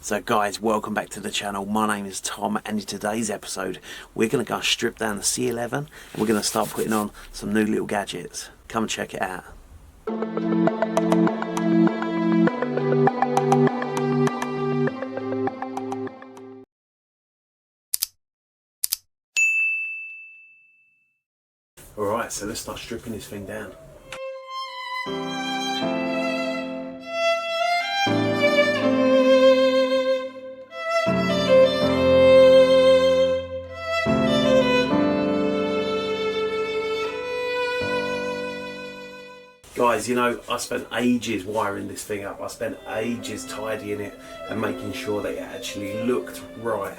So guys, welcome back to the channel. My name is Tom, and in today's episode we're going to go strip down the C11 and we're going to start putting on some new little gadgets. Come and check it out. Alright, so let's start stripping this thing down. Guys, you know, I spent ages wiring this thing up. I spent ages tidying it and making sure that it actually looked right.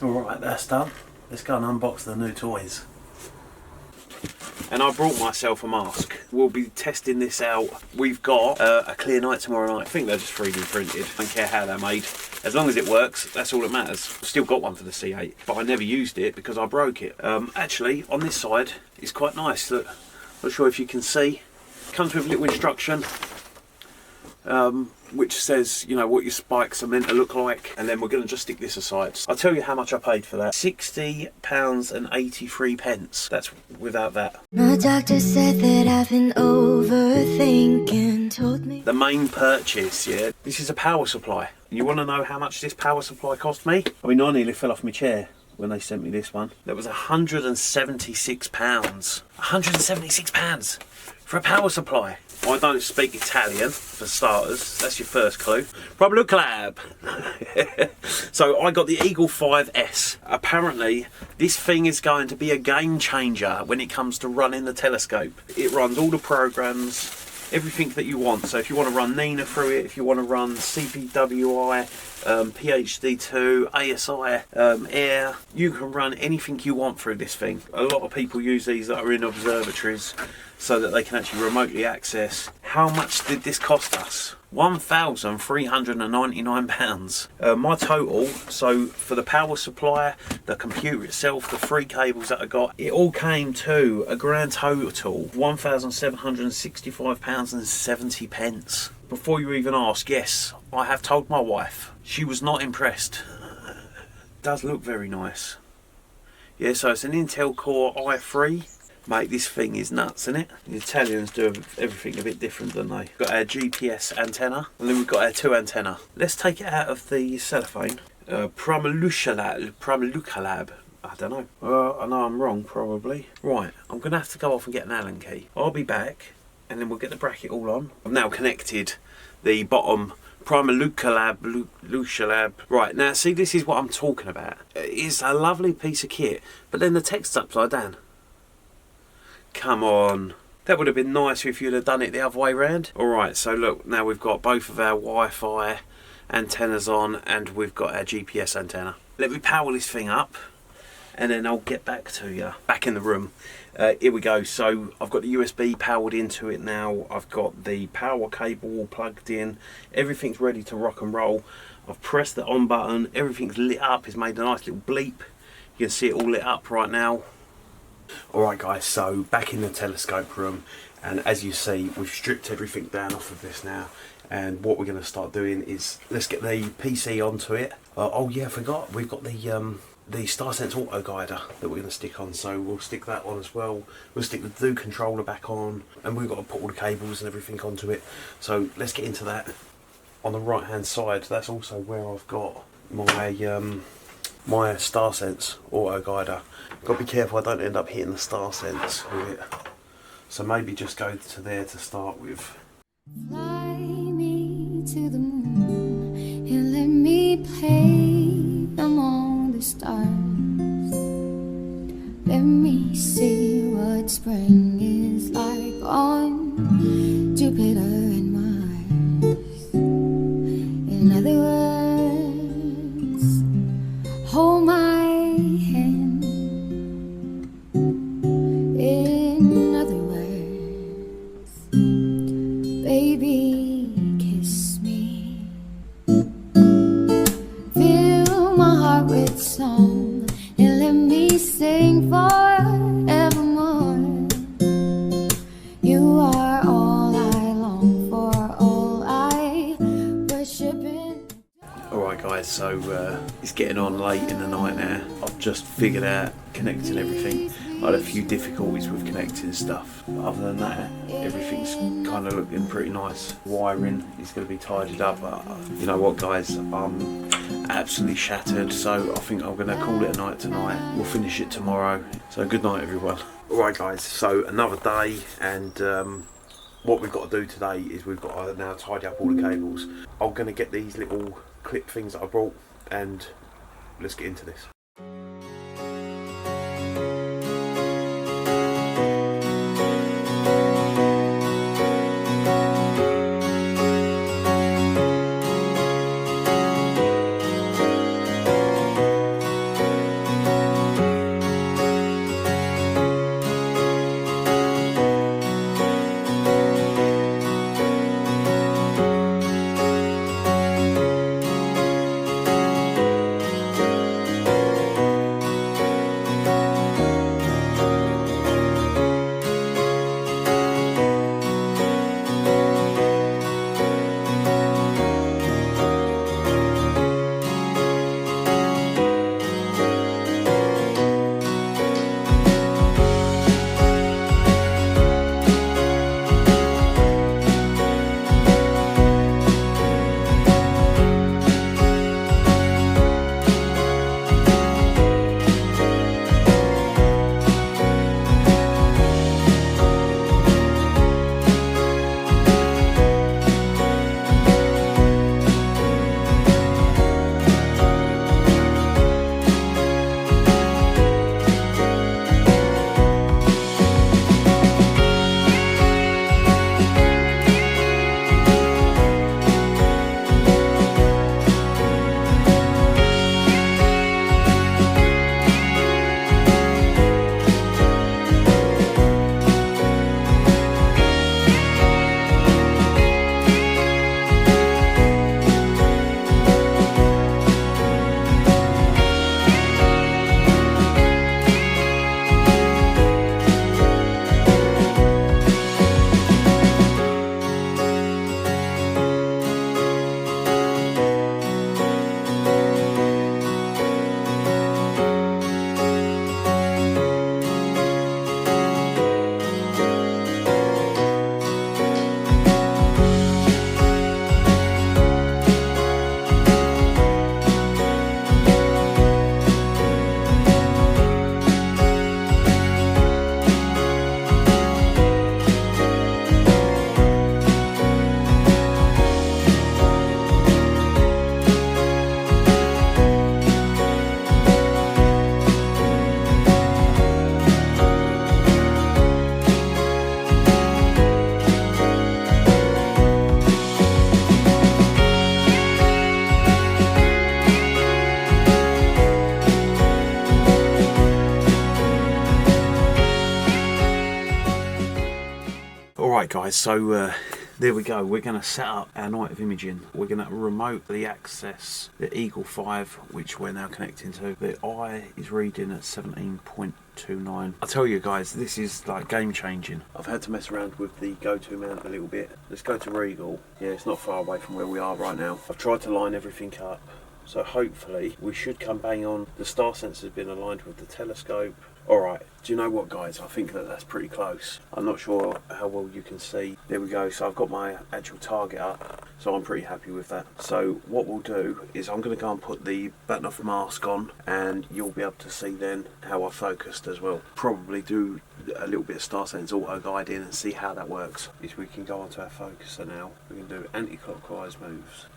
Alright, that's done. Let's go and unbox the new toys. And I brought myself a mask. We'll be testing this out. We've got a clear night tomorrow night. I think they're just 3D printed. I don't care how they're made. As long as it works, that's all that matters. I've still got one for the C8, but I never used it because I broke it. Actually, on this side, it's quite nice. Look, not sure if you can see. Comes with a little instruction. Which says, you know, what your spikes are meant to look like, and then we're going to just stick this aside. I'll tell you how much I paid for that. £60.83. That's without that. My doctor said that I've been overthinking, told me. The main purchase, yeah, this is a power supply. You want to know how much this power supply cost me? I mean, I nearly fell off my chair when they sent me this one. That was £176. £176 for a power supply. I don't speak Italian, for starters. That's your first clue. Problem collab. So I got the Eagle 5S. Apparently, this thing is going to be a game changer when it comes to running the telescope. It runs all the programs, everything that you want. So if you want to run Nina through it, if you want to run CPWI, PhD2, ASI, Air, you can run anything you want through this thing. A lot of people use these that are in observatories so that they can actually remotely access. How much did this cost us? £1,399. My total, so for the power supply, the computer itself, the 3 cables that I got, it all came to a grand total £1,765.70. Before you even ask, yes, I have told my wife. She was not impressed. Does look very nice. Yeah, so it's an Intel Core i3. Mate, this thing is nuts, isn't it? The Italians do everything a bit different, don't they? We've got our GPS antenna, and then we've got our 2 antenna. Let's take it out of the cellophane. Pramelucalab. I don't know. I know I'm wrong, probably. Right, I'm going to have to go off and get an Allen key. I'll be back, and then we'll get the bracket all on. I've now connected the bottom Pramelucalab. Right, now see, this is what I'm talking about. It's a lovely piece of kit, but then the text's upside down. Come on. That would have been nice if you'd have done it the other way round. Alright, so look, now we've got both of our Wi-Fi antennas on, and we've got our GPS antenna. Let me power this thing up, and then I'll get back to you. Back in the room. Here we go. So I've got the USB powered into it now. I've got the power cable all plugged in. Everything's ready to rock and roll. I've pressed the on button. Everything's lit up. It's made a nice little bleep. You can see it all lit up right now. Alright guys, so back in the telescope room, and as you see, we've stripped everything down off of this now, and what we're going to start doing is, let's get the PC onto it. Oh yeah, I forgot, we've got the StarSense auto guider that we're going to stick on, so we'll stick that on as well. We'll stick the Do controller back on, and we've got to put all the cables and everything onto it. So let's get into that. On the right hand side, that's also where I've got my StarSense auto guider. Got to be careful I don't end up hitting the StarSense with it. So maybe just go to there to start with. Fly me to the moon and let me play among the stars. Let me see what spring is like on Jupiter and Mars. In other words, hold my hand. In other words, So it's getting on late in the night now. I've just figured out connecting everything. I had a few difficulties with connecting stuff, but other than that, everything's kind of looking pretty nice. Wiring is going to be tidied up. You know what, guys, I'm absolutely shattered, so I think I'm going to call it a night tonight. We'll finish it tomorrow. So good night, everyone. Alright guys, so another day, and what we've got to do today is we've got to now tidy up all the cables. I'm going to get these little clip things that I brought, and let's get into this. Alright guys, so there we go. We're going to set up our night of imaging. We're going to remotely access the Eagle 5, which we're now connecting to. The eye is reading at 17.29. I tell you guys, this is like game changing. I've had to mess around with the go-to mount a little bit. Let's go to Regal. Yeah, it's not far away from where we are right now. I've tried to line everything up, so hopefully we should come bang on. The star sensor has been aligned with the telescope. Alright, do you know what guys, I think that's pretty close. I'm not sure how well you can see. There we go, so I've got my actual target up, so I'm pretty happy with that. So what we'll do is I'm going to go and put the button-off mask on, and you'll be able to see then how I focused as well. Probably do a little bit of star sense auto guiding and see how that works. Is we can go onto our focuser now. We can do anti-clockwise moves.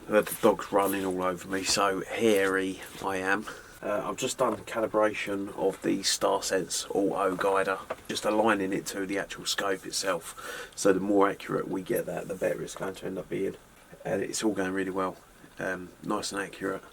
The dog's running all over me, so hairy I am. I've just done calibration of the StarSense auto guider, just aligning it to the actual scope itself. So the more accurate we get that, the better it's going to end up being. And it's all going really well, nice and accurate.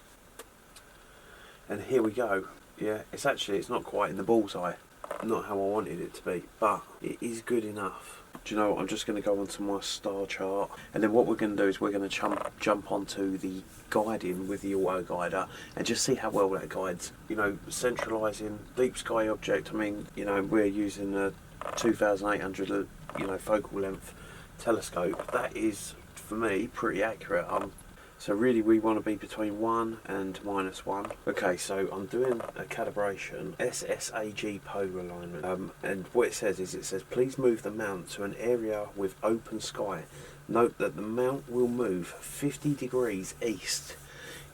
And here we go. Yeah, it's not quite in the bullseye, not how I wanted it to be, but it is good enough. Do you know what, I'm just going to go onto my star chart, and then what we're going to do is we're going to jump onto the guiding with the auto guider and just see how well that guides. You know, centralising deep sky object, I mean, you know, we're using a 2800 focal length telescope. That is for me, pretty accurate. So really we want to be between 1 and -1. Okay, so I'm doing a calibration, SSAG polar alignment. And what it says please move the mount to an area with open sky. Note that the mount will move 50 degrees east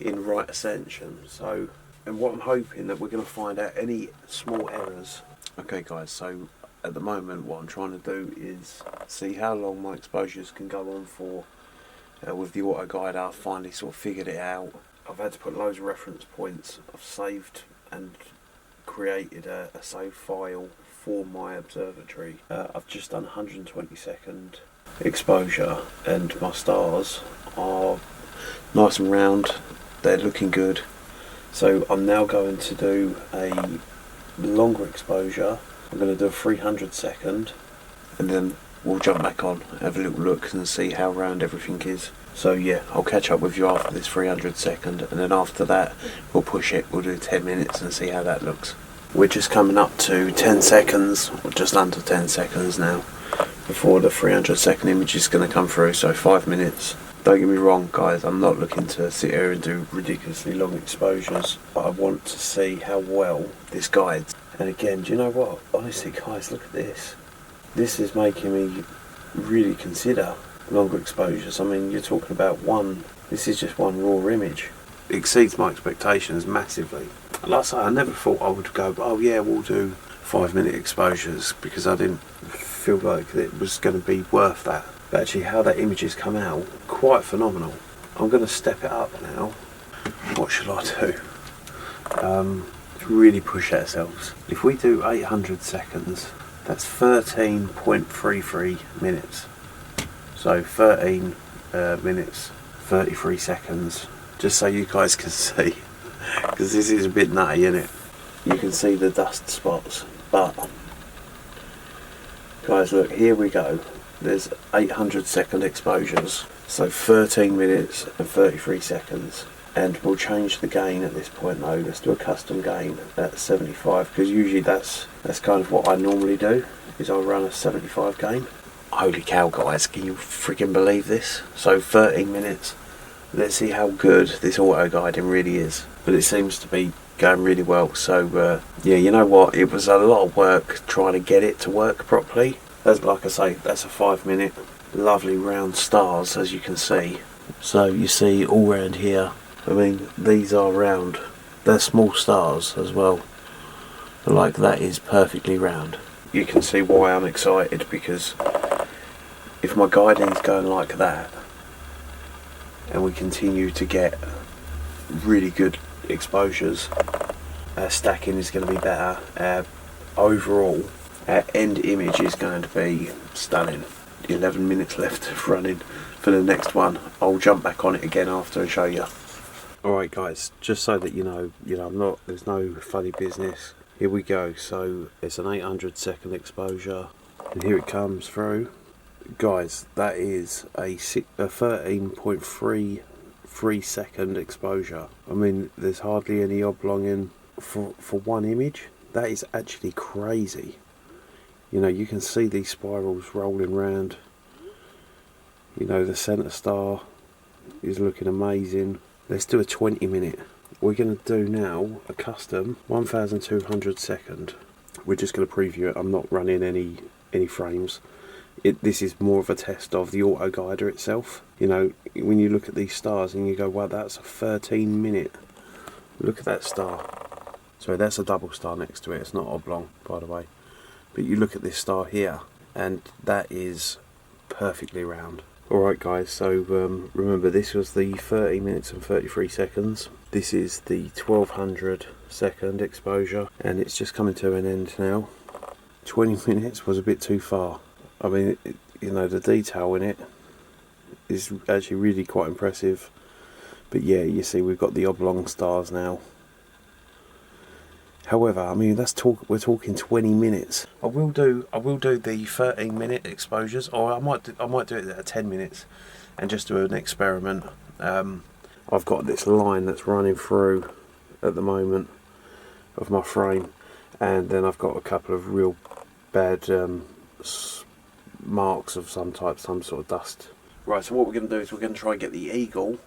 in right ascension. So, and what I'm hoping that we're going to find out any small errors. Okay guys, so at the moment what I'm trying to do is see how long my exposures can go on for. With the auto guide, I've finally sort of figured it out. I've had to put loads of reference points. I've saved and created a save file for my observatory. I've just done 120-second exposure, and my stars are nice and round. They're looking good. So I'm now going to do a longer exposure. I'm going to do a 300-second, and then we'll jump back on, have a little look and see how round everything is. So yeah, I'll catch up with you after this 300-second, and then after that we'll push it, we'll do 10 minutes and see how that looks. We're just coming up to 10 seconds, or just under 10 seconds now, before the 300-second image is going to come through, so 5 minutes. Don't get me wrong guys, I'm not looking to sit here and do ridiculously long exposures, but I want to see how well this guides. And again, do you know what? Honestly guys, look at this. This is making me really consider longer exposures. I mean, you're talking about this is just one raw image. It exceeds my expectations massively. Like I say, I never thought I would go, oh yeah, we'll do 5-minute exposures, because I didn't feel like it was going to be worth that. But actually how that image has come out, quite phenomenal. I'm going to step it up now. What shall I do? Really push ourselves. If we do 800 seconds, that's 13.33 minutes. So 13 minutes, 33 seconds. Just so you guys can see, because this is a bit nutty, isn't it? You can see the dust spots, but guys, look, here we go. There's 800-second exposures, so 13 minutes and 33 seconds. And we'll change the gain at this point though. Let's do a custom gain at 75, because usually that's kind of what I normally do, is I'll run a 75 gain. Holy cow guys, can you freaking believe this? So 13 minutes. Let's see how good this auto guiding really is. But it seems to be going really well. So yeah, you know what? It was a lot of work trying to get it to work properly. That's, like I say, that's a 5 minute. Lovely round stars, as you can see. So you see all around here. I mean, these are round. They're small stars as well. But like, that is perfectly round. You can see why I'm excited, because if my guiding's going like that, and we continue to get really good exposures, our stacking is going to be better. Overall, our end image is going to be stunning. 11 minutes left of running for the next one. I'll jump back on it again after and show you. Alright guys, just so that you know, there's no funny business. Here we go. So it's an 800-second exposure, and here it comes through. Guys, that is a 13.33 second exposure. I mean, there's hardly any oblonging for one image. That is actually crazy. You know, you can see these spirals rolling round. You know, the centre star is looking amazing. Let's do a 20 minute. We're going to do now a custom 1200 second. We're just going to preview it. I'm not running any frames. This is more of a test of the auto guider itself. You know, when you look at these stars and you go, wow, that's a 13 minute. Look at that star. Sorry, that's a double star next to it. It's not oblong, by the way. But you look at this star here, and that is perfectly round. Alright guys, so remember, this was the 30 minutes and 33 seconds. This is the 1200 second exposure, and it's just coming to an end now. 20 minutes was a bit too far. I mean, you know, the detail in it is actually really quite impressive. But yeah, you see we've got the oblong stars now. However, I mean, we're talking 20 minutes. I will do the 13 minute exposures, or I might do it at 10 minutes and just do an experiment. I've got this line that's running through at the moment of my frame, and then I've got a couple of real bad marks of some type, some sort of dust Right, so what we're going to do is we're going to try and get the Eagle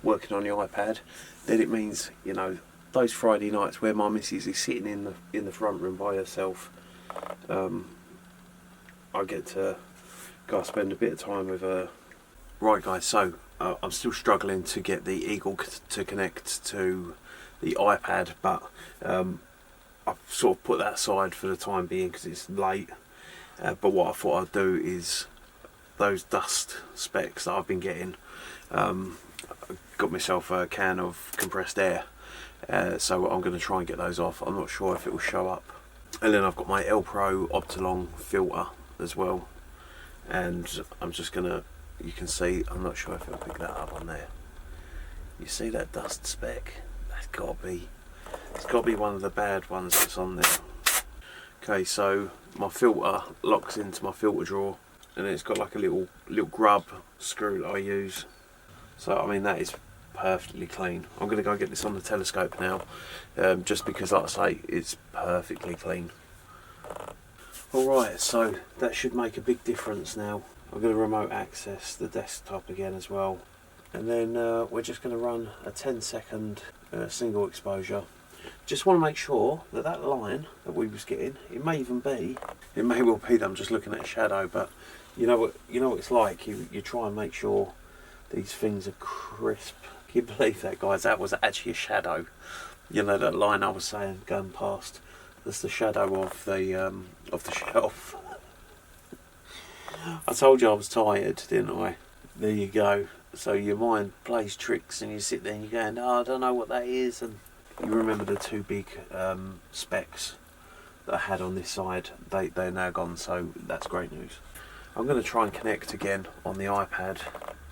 working on the iPad. Then it means, you know, those Friday nights where my missus is sitting in the front room by herself, I get to go spend a bit of time with her. Right guys, so I'm still struggling to get the Eagle to connect to the iPad, but I've sort of put that aside for the time being because it's late. But what I thought I'd do is those dust specks that I've been getting, got myself a can of compressed air, so I'm going to try and get those off. I'm not sure if it will show up. And then I've got my L Pro Optilong filter as well, and I'm just going to, you can see, I'm not sure if it'll pick that up on there. You see that dust speck? That's got to be, it's got to be one of the bad ones that's on there. Okay, so my filter locks into my filter drawer, and it's got like a little grub screw that I use. So I mean, that is perfectly clean. I'm going to go get this on the telescope now, just because, like I say, it's perfectly clean. Alright, so that should make a big difference now. I'm going to remote access the desktop again as well, and then we're just going to run a 10-second single exposure. Just want to make sure that that line that we was getting, it may well be that I'm just looking at a shadow, but you know what it's like. You try and make sure these things are crisp. Can you believe that, guys? That was actually a shadow. You know, that line I was saying going past. That's the shadow of the shelf. I told you I was tired, didn't I? There you go. So your mind plays tricks, and you sit there and you're going, oh, I don't know what that is, and you remember the two big specs that I had on this side. They're now gone, so that's great news. I'm going to try and connect again on the iPad.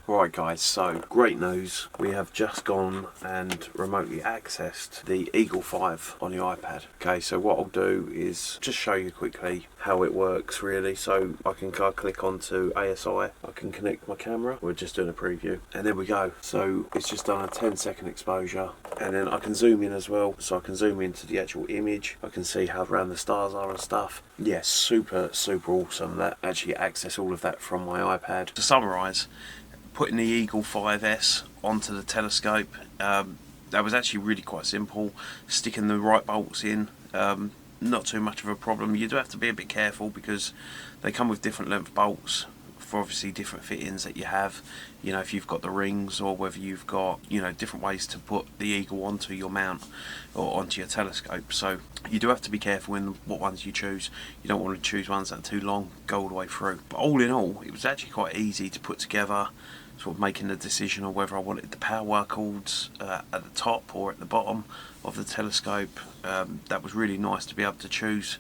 Alright guys, so great news. We have just gone and remotely accessed the Eagle 5 on the iPad. Okay, so what I'll do is just show you quickly how it works really. So I can go click onto ASI, I can connect my camera. We're just doing a preview, and there we go. So it's just done a 10-second exposure, and then I can zoom in as well. So I can zoom into the actual image. I can see how round the stars are and stuff. Yeah, super awesome. That actually access all of that from my iPad. To summarise, putting the Eagle 5S onto the telescope, that was actually really quite simple. Sticking the right bolts in, not too much of a problem. You do have to be a bit careful because they come with different length bolts for obviously different fittings that you have. You know, if you've got the rings, or whether you've got, you know, different ways to put the Eagle onto your mount or onto your telescope. So you do have to be careful in what ones you choose. You don't want to choose ones that are too long, go all the way through. But all in all, it was actually quite easy to put together. Sort of making the decision on whether I wanted the power cords at the top or at the bottom of the telescope. That was really nice to be able to choose,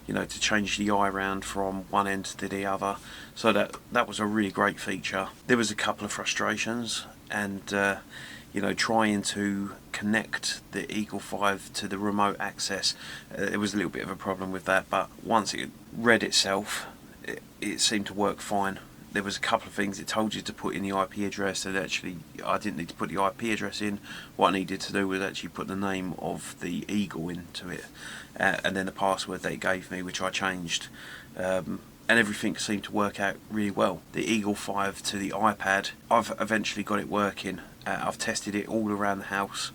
you know, to change the eye round from one end to the other. So that was a really great feature. There was a couple of frustrations, and you know, trying to connect the Eagle 5 to the remote access, there was a little bit of a problem with that, but once it read itself, it seemed to work fine. There was a couple of things it told you to put in the IP address, and actually I didn't need to put the IP address in. What I needed to do was actually put the name of the Eagle into it, and then the password they gave me, which I changed, and everything seemed to work out really well. The Eagle 5 to the iPad, I've eventually got it working. I've tested it all around the house,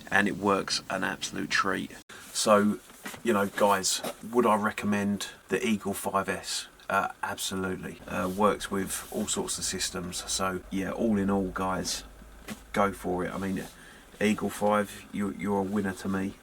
and it works an absolute treat. So, you know, guys, would I recommend the Eagle 5S? Absolutely. Works with all sorts of systems. So yeah, all in all, guys, go for it. I mean, Eagle 5, you're a winner to me.